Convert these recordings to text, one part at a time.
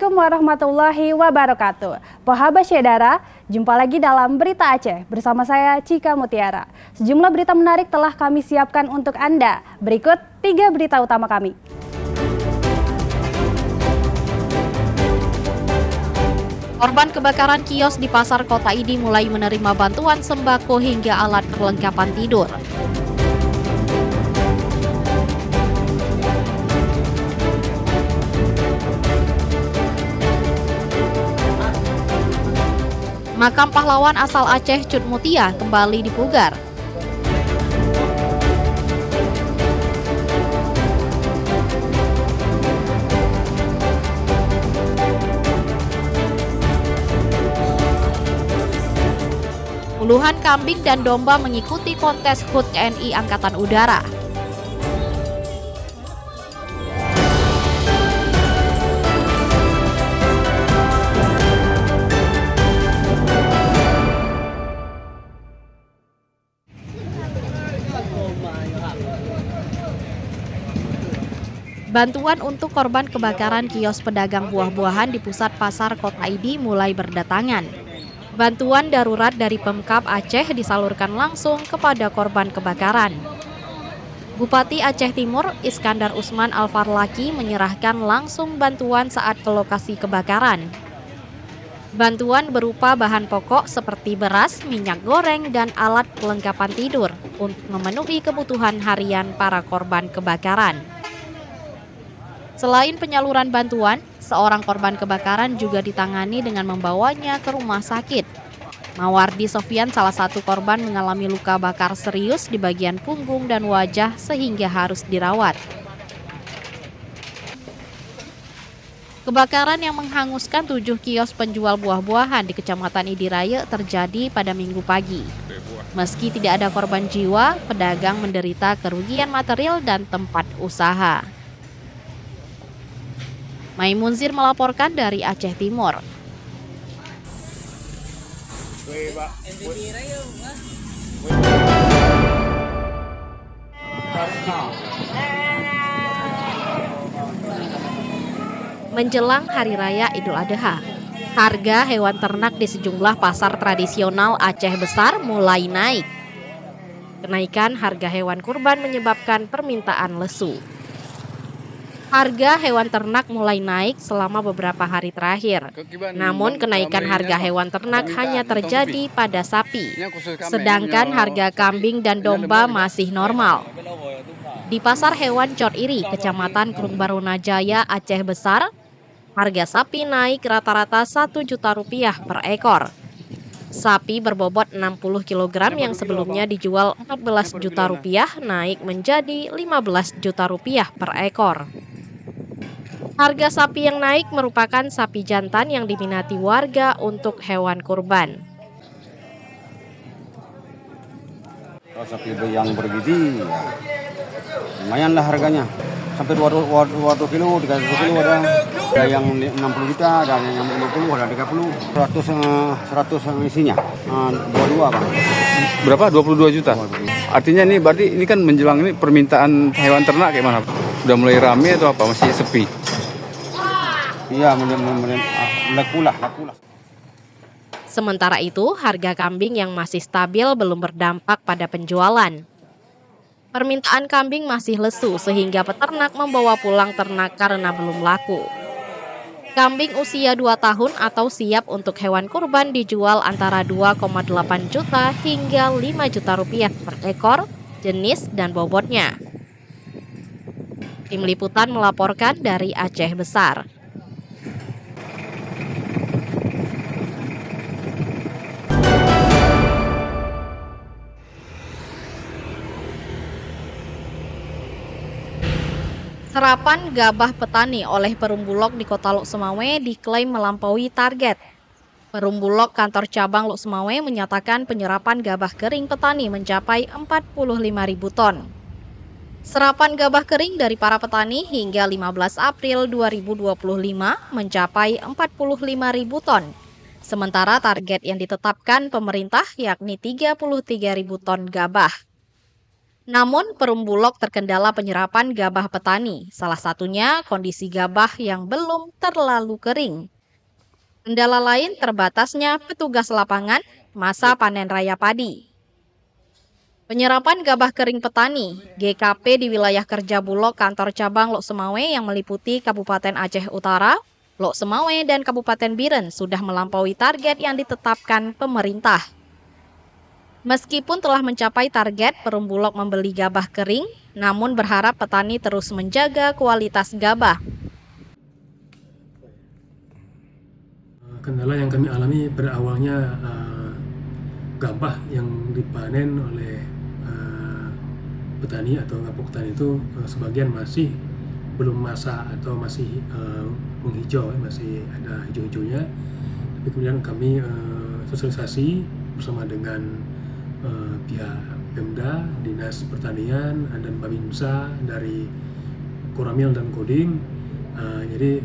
Assalamualaikum warahmatullahi wabarakatuh. Pohabat Syedara, jumpa lagi dalam Berita Aceh bersama saya Cika Mutiara. Sejumlah berita menarik telah kami siapkan untuk Anda. Berikut 3 berita utama kami. Korban kebakaran kios di Pasar Kota Idi mulai menerima bantuan sembako hingga alat perlengkapan tidur. Makam pahlawan asal Aceh Cut Mutia kembali dipugar. Puluhan kambing dan domba mengikuti kontes HUT TNI Angkatan Udara. Bantuan untuk korban kebakaran kios pedagang buah-buahan di pusat pasar Kota Idi mulai berdatangan. Bantuan darurat dari Pemkab Aceh disalurkan langsung kepada korban kebakaran. Bupati Aceh Timur Iskandar Usman Al-Farlaki menyerahkan langsung bantuan saat ke lokasi kebakaran. Bantuan berupa bahan pokok seperti beras, minyak goreng, dan alat perlengkapan tidur untuk memenuhi kebutuhan harian para korban kebakaran. Selain penyaluran bantuan, seorang korban kebakaran juga ditangani dengan membawanya ke rumah sakit. Mawardi Sofyan, salah satu korban, mengalami luka bakar serius di bagian punggung dan wajah sehingga harus dirawat. Kebakaran yang menghanguskan 7 kios penjual buah-buahan di Kecamatan Idiraya terjadi pada Minggu pagi. Meski tidak ada korban jiwa, pedagang menderita kerugian material dan tempat usaha. Maimunzir melaporkan dari Aceh Timur. Menjelang Hari Raya Idul Adha, harga hewan ternak di sejumlah pasar tradisional Aceh Besar mulai naik. Kenaikan harga hewan kurban menyebabkan permintaan lesu. Harga hewan ternak mulai naik selama beberapa hari terakhir. Namun kenaikan harga hewan ternak hanya terjadi pada sapi. Sedangkan harga kambing dan domba masih normal. Di Pasar Hewan Cot Iri, Kecamatan Krung Barunajaya, Aceh Besar, harga sapi naik rata-rata Rp1.000.000 per ekor. Sapi berbobot 60 kg yang sebelumnya dijual Rp14 juta naik menjadi Rp15 juta per ekor. Harga sapi yang naik merupakan sapi jantan yang diminati warga untuk hewan kurban. Kalau sapi yang bergizi, lumayanlah harganya. Sampai 20 kilo, 30 kilo ada yang 60 juta, ada yang 50, ada 30, 100 isinya, 22 Bang. Berapa? 22 juta? Artinya ini berarti ini kan menjelang ini permintaan hewan ternak kayak mana? Udah mulai rame atau apa? Masih sepi? Iya, lakulah. Sementara itu, harga kambing yang masih stabil belum berdampak pada penjualan. Permintaan kambing masih lesu sehingga peternak membawa pulang ternak karena belum laku. Kambing usia 2 tahun atau siap untuk hewan kurban dijual antara 2,8 juta hingga 5 juta rupiah per ekor, jenis dan bobotnya. Tim Liputan melaporkan dari Aceh Besar. Serapan gabah petani oleh Perumbulok di Kota Lok Sumawe diklaim melampaui target. Perumbulok kantor cabang Lok Sumawe menyatakan penyerapan gabah kering petani mencapai 45.000 ton. Serapan gabah kering dari para petani hingga 15 April 2025 mencapai 45.000 ton. Sementara target yang ditetapkan pemerintah yakni 33.000 ton gabah. Namun, Perumbulok terkendala penyerapan gabah petani, salah satunya kondisi gabah yang belum terlalu kering. Kendala lain terbatasnya petugas lapangan masa panen raya padi. Penyerapan gabah kering petani, GKP di wilayah kerja Bulog kantor cabang Lok Semawe yang meliputi Kabupaten Aceh Utara, Lok Semawe, dan Kabupaten Biren sudah melampaui target yang ditetapkan pemerintah. Meskipun telah mencapai target, Perumbulok membeli gabah kering, namun berharap petani terus menjaga kualitas gabah. Kendala yang kami alami pada awalnya gabah yang dipanen oleh petani atau kapok petani itu sebagian masih belum masak atau masih menghijau, masih ada hijau-hijaunya. Tapi kemudian kami sosialisasi bersama dengan pihak Pemda, Dinas Pertanian, dan Babinsa dari Koramil dan Kodim. Jadi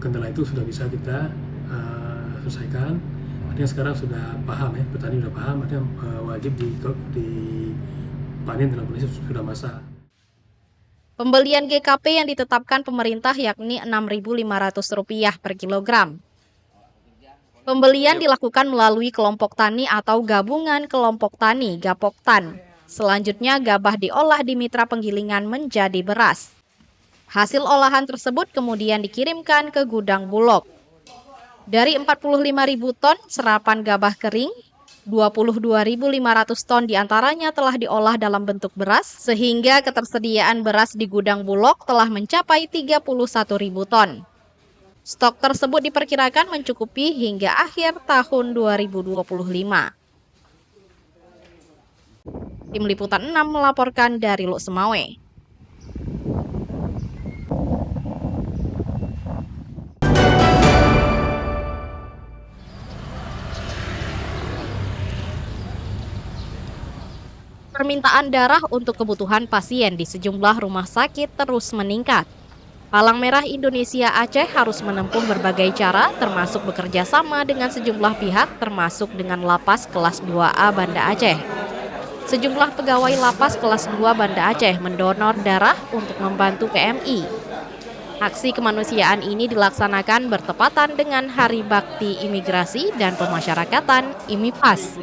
kendala itu sudah bisa kita selesaikan. Artinya sekarang sudah paham ya, petani sudah paham, artinya wajib dipanen dalam kondisi sudah masak. Pembelian GKP yang ditetapkan pemerintah yakni Rp6.500 per kilogram. Pembelian dilakukan melalui kelompok tani atau gabungan kelompok tani Gapoktan. Selanjutnya gabah diolah di mitra penggilingan menjadi beras. Hasil olahan tersebut kemudian dikirimkan ke gudang Bulog. Dari 45.000 ton serapan gabah kering, 22.500 ton diantaranya telah diolah dalam bentuk beras, sehingga ketersediaan beras di gudang Bulog telah mencapai 31.000 ton. Stok tersebut diperkirakan mencukupi hingga akhir tahun 2025. Tim Liputan 6 melaporkan dari Lok Semawe. Permintaan darah untuk kebutuhan pasien di sejumlah rumah sakit terus meningkat. Palang Merah Indonesia Aceh harus menempuh berbagai cara, termasuk bekerja sama dengan sejumlah pihak, termasuk dengan Lapas Kelas 2A Banda Aceh. Sejumlah pegawai Lapas Kelas 2 Banda Aceh mendonor darah untuk membantu PMI. Aksi kemanusiaan ini dilaksanakan bertepatan dengan Hari Bakti Imigrasi dan Pemasyarakatan IMIPAS.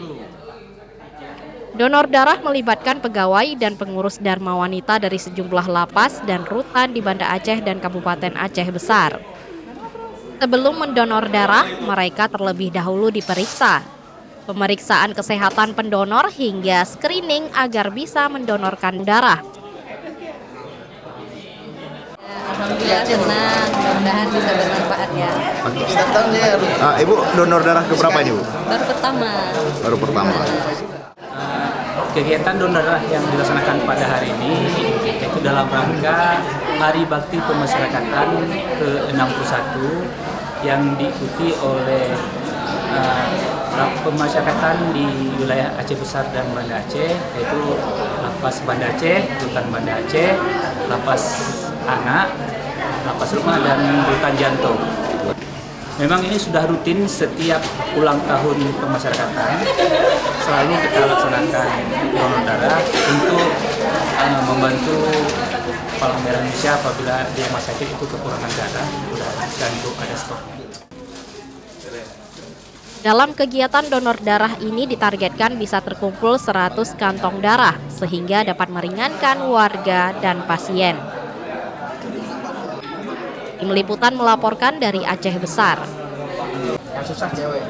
Donor darah melibatkan pegawai dan pengurus Dharma Wanita dari sejumlah lapas dan rutan di Banda Aceh dan Kabupaten Aceh Besar. Sebelum mendonor darah, mereka terlebih dahulu diperiksa. Pemeriksaan kesehatan pendonor hingga screening agar bisa mendonorkan darah. Alhamdulillah senang, mudah-mudahan bisa bermanfaat ya. Ibu donor darah keberapa ini, Bu? Baru pertama. Kegiatan donor darah yang dilaksanakan pada hari ini yaitu dalam rangka Hari Bakti Pemasyarakatan ke-61 yang diikuti oleh pemasyarakatan di wilayah Aceh Besar dan Banda Aceh, yaitu Lapas Banda Aceh, Rutan Banda Aceh, Lapas Anak, Lapas Rumah, dan Rutan Jantung. Memang ini sudah rutin setiap ulang tahun pemasyarakatan, selalu kita laksanakan donor darah untuk membantu Palang Merah Indonesia apabila di rumah sakit itu kekurangan darah dan untuk ada stok. Dalam kegiatan donor darah ini ditargetkan bisa terkumpul 100 kantong darah, sehingga dapat meringankan warga dan pasien. Tim Liputan melaporkan dari Aceh Besar. Susah cewek.